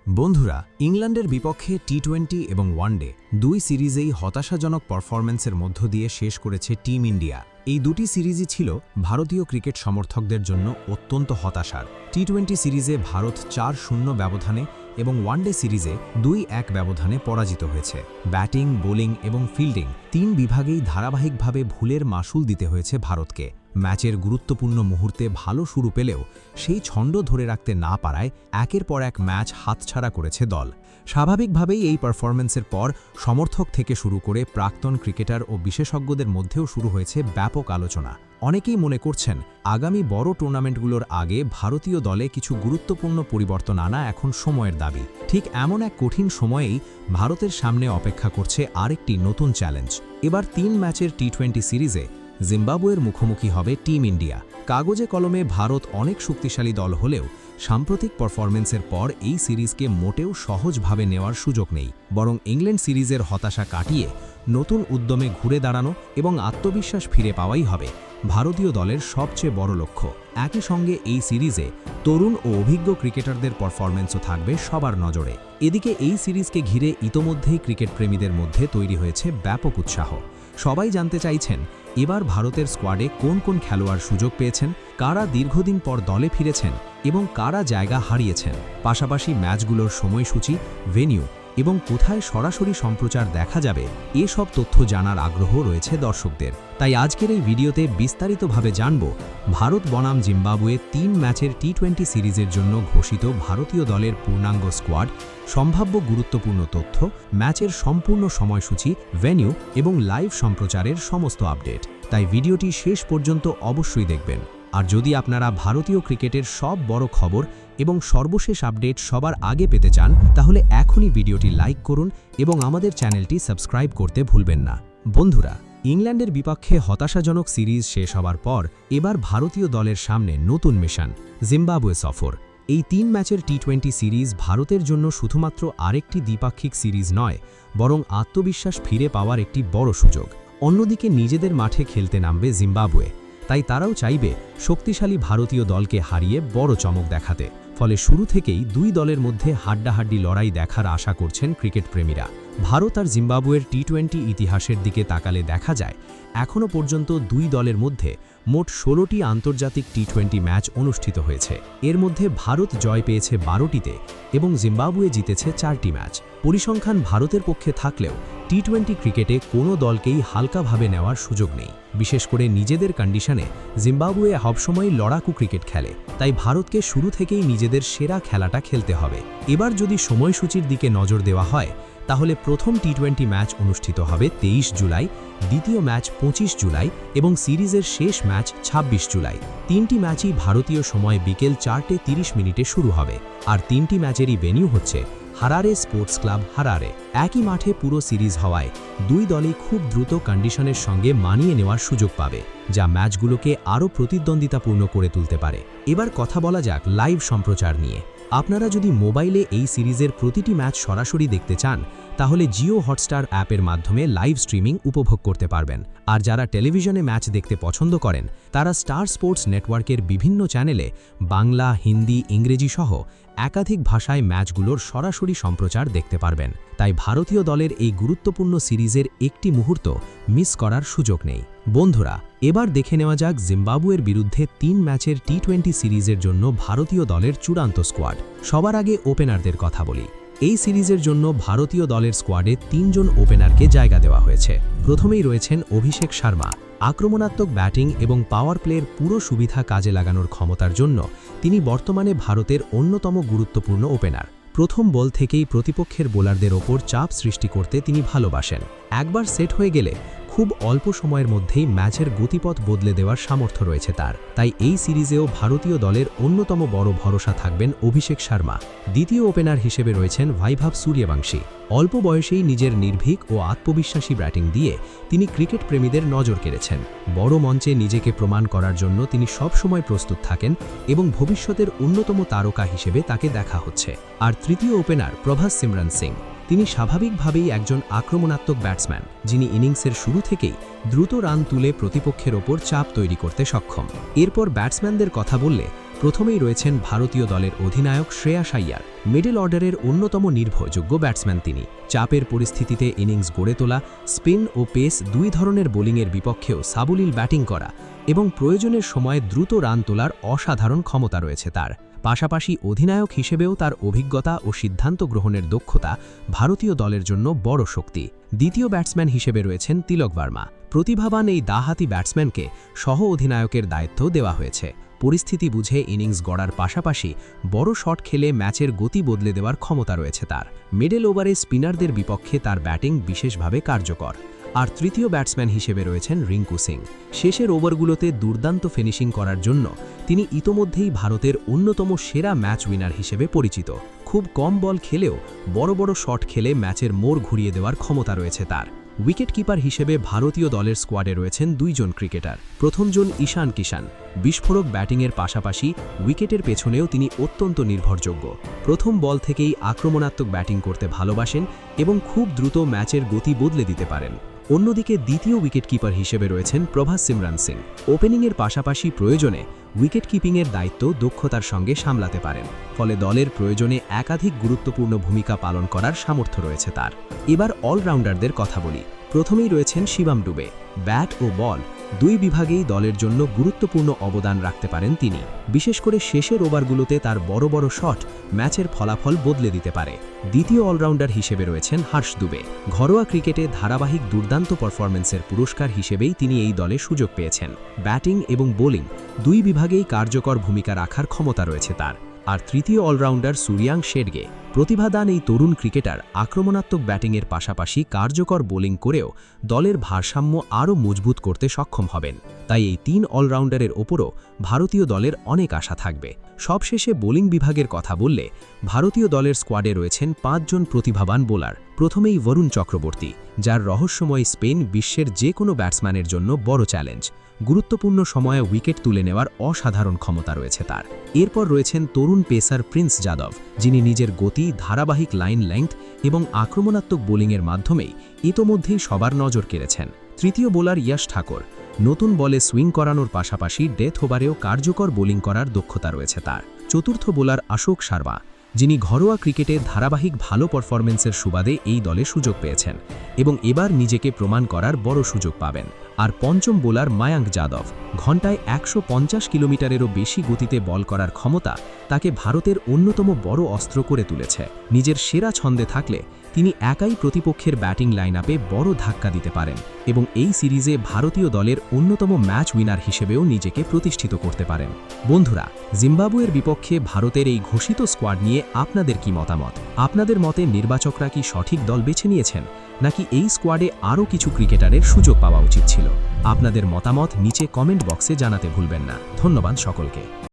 বন্ধুরা, ইংল্যান্ডের বিপক্ষে টি-20 এবং ওয়ানডে দুই সিরিজেই হতাশাজনক পারফরম্যান্সের মধ্য দিয়ে শেষ করেছে টিম ইন্ডিয়া। এই দুটি সিরিজই ছিল ভারতীয় ক্রিকেট সমর্থকদের জন্য অত্যন্ত হতাশার। টি-20 সিরিজে ভারত ৪-০ ব্যবধানে এবং ওয়ানডে সিরিজে ২-১ ব্যবধানে পরাজিত হয়েছে। ব্যাটিং, বোলিং এবং ফিল্ডিং তিন বিভাগেই ধারাবাহিকভাবে ভুলের মাসুল দিতে হয়েছে ভারতকে। ম্যাচের গুরুত্বপূর্ণ মুহূর্তে ভালো শুরু পেলেও সেই ছন্দ ধরে রাখতে না পারায় একের পর এক ম্যাচ হাতছাড়া করেছে দল। স্বাভাবিকভাবেই এই পারফরম্যান্সের পর সমর্থক থেকে শুরু করে প্রাক্তন ক্রিকেটার ও বিশেষজ্ঞদের মধ্যেও শুরু হয়েছে ব্যাপক আলোচনা। অনেকেই মনে করছেন, আগামী বড় টুর্নামেন্টগুলোর আগে ভারতীয় দলে কিছু গুরুত্বপূর্ণ পরিবর্তন আনা এখন সময়ের দাবি। ঠিক এমন এক কঠিন সময়েই ভারতের সামনে অপেক্ষা করছে আরেকটি নতুন চ্যালেঞ্জ। এবার ৩ ম্যাচের টি-20 সিরিজে জিম্বাবুয়ের মুখোমুখি হবে টিম ইন্ডিয়া। কাগজে কলমে ভারত অনেক শক্তিশালী দল হলেও সাম্প্রতিক পারফরম্যান্সের পর এই সিরিজকে মোটেও সহজভাবে নেওয়ার সুযোগ নেই, বরং ইংল্যান্ড সিরিজের হতাশা কাটিয়ে নতুন উদ্যমে ঘুরে দাঁড়ানো এবং আত্মবিশ্বাস ফিরে পাওয়াই হবে ভারতীয় দলের সবচেয়ে বড় লক্ষ্য। একই সঙ্গে এই সিরিজে তরুণ ও অভিজ্ঞ ক্রিকেটারদের পারফরম্যান্সও থাকবে সবার নজরে। এদিকে এই সিরিজকে ঘিরে ইতোমধ্যেই ক্রিকেট প্রেমীদের মধ্যে তৈরি হয়েছে ব্যাপক উৎসাহ। সবাই জানতে চাইছেন, এবার ভারতের স্কোয়াডে কোন কোন খেলোয়াড় সুযোগ পেয়েছেন, কারা দীর্ঘদিন পর দলে ফিরেছেন এবং কারা জায়গা হারিয়েছেন। পাশাপাশি ম্যাচগুলোর সময়সূচি, ভেন্যু এবং কোথায় সরাসরি সম্প্রচার দেখা যাবে, এসব তথ্য জানার আগ্রহ রয়েছে দর্শকদের। তাই আজকের এই ভিডিওতে বিস্তারিতভাবে জানব ভারত বনাম জিম্বাবুয়ে ৩ ম্যাচের টি-20 সিরিজের জন্য ঘোষিত ভারতীয় দলের পূর্ণাঙ্গ স্কোয়াড, সম্ভাব্য গুরুত্বপূর্ণ তথ্য, ম্যাচের সম্পূর্ণ সময়সূচি, ভেন্যু এবং লাইভ সম্প্রচারের সমস্ত আপডেট। তাই ভিডিওটি শেষ পর্যন্ত অবশ্যই দেখবেন। আর যদি আপনারা ভারতীয় ক্রিকেটের সব বড় খবর এবং সর্বশেষ আপডেট সবার আগে পেতে চান, তাহলে এখনই ভিডিওটি লাইক করুন এবং আমাদের চ্যানেলটি সাবস্ক্রাইব করতে ভুলবেন না। বন্ধুরা, ইংল্যান্ডের বিপক্ষে হতাশাজনক সিরিজ শেষ হবার পর এবার ভারতীয় দলের সামনে নতুন মিশন, জিম্বাবুয়ে সফর। এই ৩ ম্যাচের টি-20 সিরিজ ভারতের জন্য শুধুমাত্র আরেকটি দ্বিপাক্ষিক সিরিজ নয়, বরং আত্মবিশ্বাস ফিরে পাওয়ার একটি বড় সুযোগ। অন্যদিকে নিজেদের মাঠে খেলতে নামবে জিম্বাবুয়ে, তাই তারাও চাইবে শক্তিশালী ভারতীয় দলকে হারিয়ে বড় চমক দেখাতে। ফলে শুরু থেকেই দুই দলের মধ্যে হাড্ডাহাড্ডি লড়াই দেখার আশা করছেন ক্রিকেট প্রেমীরা। ভারত আর জিম্বাবুয়ের টি-20 ইতিহাসের দিকে তাকালে দেখা যায়, এখনও পর্যন্ত দুই দলের মধ্যে মোট ১৬টি আন্তর্জাতিক টি-20 ম্যাচ অনুষ্ঠিত হয়েছে। এর মধ্যে ভারত জয় পেয়েছে ১২টিতে এবং জিম্বাবুয়ে জিতেছে 4টি ম্যাচ। পরিসংখ্যান ভারতের পক্ষে থাকলেও টি-20 ক্রিকেটে কোনো দলকেই হালকাভাবে নেওয়ার সুযোগ নেই। বিশেষ করে নিজেদের কন্ডিশনে জিম্বাবুয়ে সবসময় লড়াকু ক্রিকেট খেলে, তাই ভারতকে শুরু থেকেই নিজেদের সেরা খেলাটা খেলতে হবে। এবার যদি সময়সূচির দিকে নজর দেওয়া হয়, তাহলে প্রথম টি-20 ম্যাচ অনুষ্ঠিত হবে 23 জুলাই, দ্বিতীয় ম্যাচ 25 জুলাই এবং সিরিজের শেষ ম্যাচ 26 জুলাই। 3টি ম্যাচই ভারতীয় সময় বিকেল 4:30 শুরু হবে, আর 3টি ম্যাচেরই ভেন্যু হচ্ছে হারারে স্পোর্টস ক্লাব, হারারে। একই মাঠে পুরো সিরিজ হওয়ায় দুই দলই খুব দ্রুত কন্ডিশনের সঙ্গে মানিয়ে নেওয়ার সুযোগ পাবে, যা ম্যাচগুলোকে আরও প্রতিদ্বন্দ্বিতাপূর্ণ করে তুলতে পারে। এবার কথা বলা যাক লাইভ সম্প্রচার নিয়ে। আপনারা যদি মোবাইলে এই সিরিজের প্রতিটি ম্যাচ সরাসরি দেখতে চান, তাহলে জিও হটস্টার অ্যাপের মাধ্যমে লাইভ স্ট্রিমিং উপভোগ করতে পারবেন। আর যারা টেলিভিশনে ম্যাচ দেখতে পছন্দ করেন, তারা স্টার স্পোর্টস নেটওয়ার্কের বিভিন্ন চ্যানেলে বাংলা, হিন্দি, ইংরেজি সহ একাধিক ভাষায় ম্যাচগুলোর সরাসরি সম্প্রচার দেখতে পারবেন। তাই ভারতীয় দলের এই গুরুত্বপূর্ণ সিরিজের একটি মুহূর্ত মিস করার সুযোগ নেই। বন্ধুরা, এবার দেখে নেওয়া যাক জিম্বাবুয়ের বিরুদ্ধে 3 ম্যাচের টি-20 সিরিজের জন্য ভারতীয় দলের চূড়ান্ত স্কোয়াড। সবার আগে ওপেনারদের কথা বলি। এই সিরিজের জন্য ভারতীয় দলের স্কোয়াডে 3 জন ওপেনারকে জায়গা দেওয়া হয়েছে। প্রথমেই রয়েছেন অভিষেক শর্মা। আক্রমণাত্মক ব্যাটিং এবং পাওয়ার প্লের পুরো সুবিধা কাজে লাগানোর ক্ষমতার জন্য তিনি বর্তমানে ভারতের অন্যতম গুরুত্বপূর্ণ ওপেনার। প্রথম বল থেকেই প্রতিপক্ষের বোলারদের ওপর চাপ সৃষ্টি করতে তিনি ভালোবাসেন। একবার সেট হয়ে গেলে খুব অল্প সময়ের মধ্যেই ম্যাচের গতিপথ বদলে দেওয়ার সামর্থ্য রয়েছে তার। তাই এই সিরিজেও ভারতীয় দলের অন্যতম বড় ভরসা থাকবেন অভিষেক শর্মা। দ্বিতীয় ওপেনার হিসেবে রয়েছেন বৈভব সূর্যবংশী। অল্প বয়সেই নিজের নির্ভীক ও আত্মবিশ্বাসী ব্যাটিং দিয়ে তিনি ক্রিকেট প্রেমীদের নজর কেড়েছেন। বড় মঞ্চে নিজেকে প্রমাণ করার জন্য তিনি সবসময় প্রস্তুত থাকেন এবং ভবিষ্যতের অন্যতম তারকা হিসেবে তাকে দেখা হচ্ছে। আর তৃতীয় ওপেনার প্রভাস সিমরন সিং। তিনি স্বাভাবিকভাবেই একজন আক্রমণাত্মক ব্যাটসম্যান, যিনি ইনিংসের শুরু থেকেই দ্রুত রান তুলে প্রতিপক্ষের ওপর চাপ তৈরি করতে সক্ষম। এরপর ব্যাটসম্যানদের কথা বললে প্রথমেই রয়েছেন ভারতীয় দলের অধিনায়ক শ্রেয়াস আইয়ার। মিডল অর্ডারের অন্যতম নির্ভরযোগ্য ব্যাটসম্যান তিনি। চাপের পরিস্থিতিতে ইনিংস গড়ে তোলা, স্পিন ও পেস দুই ধরনের বোলিংয়ের বিপক্ষেও সাবলীল ব্যাটিং করা এবং প্রয়োজনের সময় দ্রুত রান তোলার অসাধারণ ক্ষমতা রয়েছে তার। পাশাপাশি অধিনায়ক হিসেবেও তার অভিজ্ঞতা ও সিদ্ধান্ত গ্রহণের দক্ষতা ভারতীয় দলের জন্য বড় শক্তি। দ্বিতীয় ব্যাটসম্যান হিসেবে রয়েছেন তিলক ভার্মা। প্রতিভাবান এই ডাহাতি ব্যাটসম্যানকে সহ অধিনায়কের দায়িত্ব দেওয়া হয়েছে। পরিস্থিতি বুঝে ইনিংস গড়ার পাশাপাশি বড় শট খেলে ম্যাচের গতি বদলে দেওয়ার ক্ষমতা রয়েছে তার। মিডল ওভারে স্পিনারদের বিপক্ষে তার ব্যাটিং বিশেষভাবে কার্যকর। আর তৃতীয় ব্যাটসম্যান হিসেবে রয়েছেন রিঙ্কু সিং। শেষের ওভারগুলোতে দুর্দান্ত ফিনিশিং করার জন্য তিনি ইতোমধ্যেই ভারতের অন্যতম সেরা ম্যাচ উইনার হিসেবে পরিচিত। খুব কম বল খেলেও বড় বড় শট খেলে ম্যাচের মোড় ঘুরিয়ে দেওয়ার ক্ষমতা রয়েছে তার। উইকেট কিপার হিসেবে ভারতীয় দলের স্কোয়াডে রয়েছেন দুইজন ক্রিকেটার। প্রথমজন ঈশান কিষান। বিস্ফোরক ব্যাটিংয়ের পাশাপাশি উইকেটের পেছনেও তিনি অত্যন্ত নির্ভরযোগ্য। প্রথম বল থেকেই আক্রমণাত্মক ব্যাটিং করতে ভালোবাসেন এবং খুব দ্রুত ম্যাচের গতি বদলে দিতে পারেন। অন্যদিকে দ্বিতীয় উইকেট কিপার হিসেবে রয়েছেন প্রভাস সিমরান সিং। ওপেনিংয়ের পাশাপাশি প্রয়োজনে উইকেট কিপিংয়ের দায়িত্ব দক্ষতার সঙ্গে সামলাতে পারেন, ফলে দলের প্রয়োজনে একাধিক গুরুত্বপূর্ণ ভূমিকা পালন করার সামর্থ্য রয়েছে তার। এবার অলরাউন্ডারদের কথা বলি। প্রথমেই রয়েছেন শিবম ডুবে। ব্যাট ও বল দুই বিভাগেই দলের জন্য গুরুত্বপূর্ণ অবদান রাখতে পারেন তিনি। বিশেষ করে শেষের ওভারগুলোতে তার বড় বড় শট ম্যাচের ফলাফল বদলে দিতে পারে। দ্বিতীয় অলরাউন্ডার হিসেবে রয়েছেন হর্ষ দুবে। ঘরোয়া ক্রিকেটে ধারাবাহিক দুর্দান্ত পারফরম্যান্সের পুরস্কার হিসেবেই তিনি এই দলে সুযোগ পেয়েছেন। ব্যাটিং এবং বোলিং দুই বিভাগেই কার্যকর ভূমিকা রাখার ক্ষমতা রয়েছে তার। আর তৃতীয় অলরাউন্ডার সুরিয়াং শেরগে। প্রতিভাদান এই তরুণ ক্রিকেটার আক্রমণাত্মক ব্যাটিংয়ের পাশাপাশি কার্যকর বোলিং করেও দলের ভারসাম্য আরও মজবুত করতে সক্ষম হবেন। তাই এই তিন অলরাউন্ডারের ওপরও ভারতীয় দলের অনেক আশা থাকবে। সবশেষে বোলিং বিভাগের কথা বললে ভারতীয় দলের স্কোয়াডে রয়েছেন 5 জন প্রতিভাবান বোলার। প্রথমেই বরুণ চক্রবর্তী, যার রহস্যময় স্পিন বিশ্বের যে কোনো ব্যাটসম্যানের জন্য বড় চ্যালেঞ্জ। গুরুত্বপূর্ণ সময়ে উইকেট তুলে নেওয়ার অসাধারণ ক্ষমতা রয়েছে তার। এরপর রয়েছেন তরুণ পেসার প্রিন্স যাদব, যিনি নিজের গতি, ধারাবাহিক লাইন লেংথ এবং আক্রমণাত্মক বোলিংয়ের মাধ্যমেই ইতোমধ্যেই সবার নজর কেড়েছেন। তৃতীয় বোলার ইয়াশ ঠাকুর। নতুন বলে সুইং করানোর পাশাপাশি ডেথ ওভারেও কার্যকর বোলিং করার দক্ষতা রয়েছে তার। চতুর্থ বোলার অশোক শর্মা, যিনি ঘরোয়া ক্রিকেটে ধারাবাহিক ভালো পারফরম্যান্সের সুবাদে এই দলে সুযোগ পেয়েছেন এবং এবার নিজেকে প্রমাণ করার বড় সুযোগ পাবেন। আর পঞ্চম বোলার মায়াঙ্ক যাদব। ঘণ্টায় 150 কিলোমিটারেরও বেশি গতিতে বল করার ক্ষমতা তাকে ভারতের অন্যতম বড় অস্ত্র করে তুলেছে। নিজের সেরা ছন্দে থাকলে তিনি একাই প্রতিপক্ষের ব্যাটিং লাইনআপে বড় ধাক্কা দিতে পারেন এবং এই সিরিজে ভারতীয় দলের অন্যতম ম্যাচ উইনার হিসেবেও নিজেকে প্রতিষ্ঠিত করতে পারেন। বন্ধুরা, জিম্বাবুয়ের বিপক্ষে ভারতের এই ঘোষিত স্কোয়াড নিয়ে আপনাদের কি মতামত? আপনাদের মতে নির্বাচকরা কি সঠিক দল বেছে নিয়েছেন, নাকি এই স্কোয়াডে আরও কিছু ক্রিকেটারের সুযোগ পাওয়া উচিত ছিল? আপনাদের মতামত নিচে কমেন্ট বক্সে জানাতে ভুলবেন না। ধন্যবাদ সকলকে।